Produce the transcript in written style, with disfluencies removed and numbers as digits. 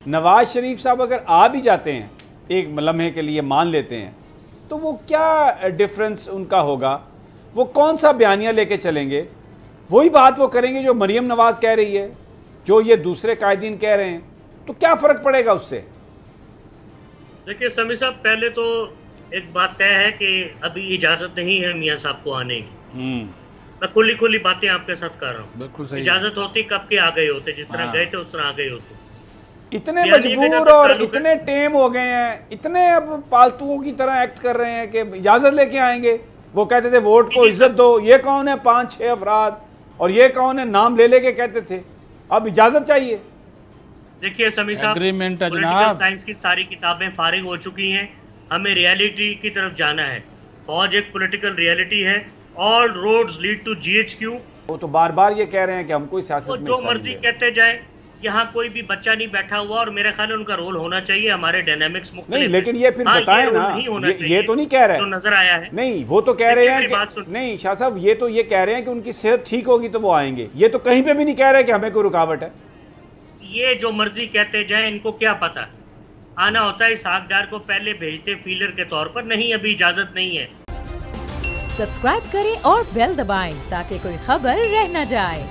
नवाज शरीफ साहब अगर आ भी जाते हैं, एक लम्हे के लिए मान लेते हैं, तो वो क्या डिफरेंस उनका होगा? वो कौन सा बयानिया लेके चलेंगे? वही बात वो करेंगे जो मरियम नवाज कह रही है, जो ये दूसरे कायदीन कह रहे हैं, तो क्या फ़र्क पड़ेगा उससे? देखिए समी साहब, पहले तो एक बात तय है कि अभी इजाज़त नहीं है मियाँ साहब को आने की। मैं खुली बातें आपके साथ कर रहा हूँ। बिल्कुल सही। इजाज़त होती कब के आ गए होते, जिस तरह गए थे उस तरह आ गए होते। इतने मजबूर और इतने टेम हो गए हैं, इतने अब पालतुओं की तरह एक्ट कर रहे हैं कि इजाज़त लेके आएंगे। वो कहते थे वोट को इज्जत दो, ये कौन है 5-6 अफराद, और ये कौन है नाम ले लेके कहते थे, अब इजाज़त चाहिए। देखिए समी साहब, पॉलिटिकल साइंस की सारी किताबें फारिग हो चुकी हैं, हमें रियलिटी की तरफ जाना है। फौज एक पॉलिटिकल रियलिटी है, all roads lead to GHQ. वो तो बार बार ये कह रहे हैं कि हम कोई सियासत में जो मर्जी कहते जाए, यहाँ कोई भी बच्चा नहीं बैठा हुआ, और मेरे ख्याल में उनका रोल होना चाहिए। हमारे डायनामिक्स मुख्तलिफ नहीं, लेकिन ये फिर बताएं ना, ये तो नहीं कह रहे, जो नजर आया है। नहीं, वो तो कह रहे हैं कि नहीं शाह साहब, ये तो ये कह रहे हैं कि उनकी सेहत ठीक होगी तो वो आएंगे। ये तो कहीं पे भी नहीं कह रहे कि हमें कोई रुकावट है। ये जो मर्जी कहते जाए, इनको क्या पता, आना होता है इसहाक डार को पहले भेजते फीलर के तौर पर। नहीं, अभी इजाजत नहीं है। सब्सक्राइब करें और बेल दबाएं ताकि कोई खबर रह न जाए।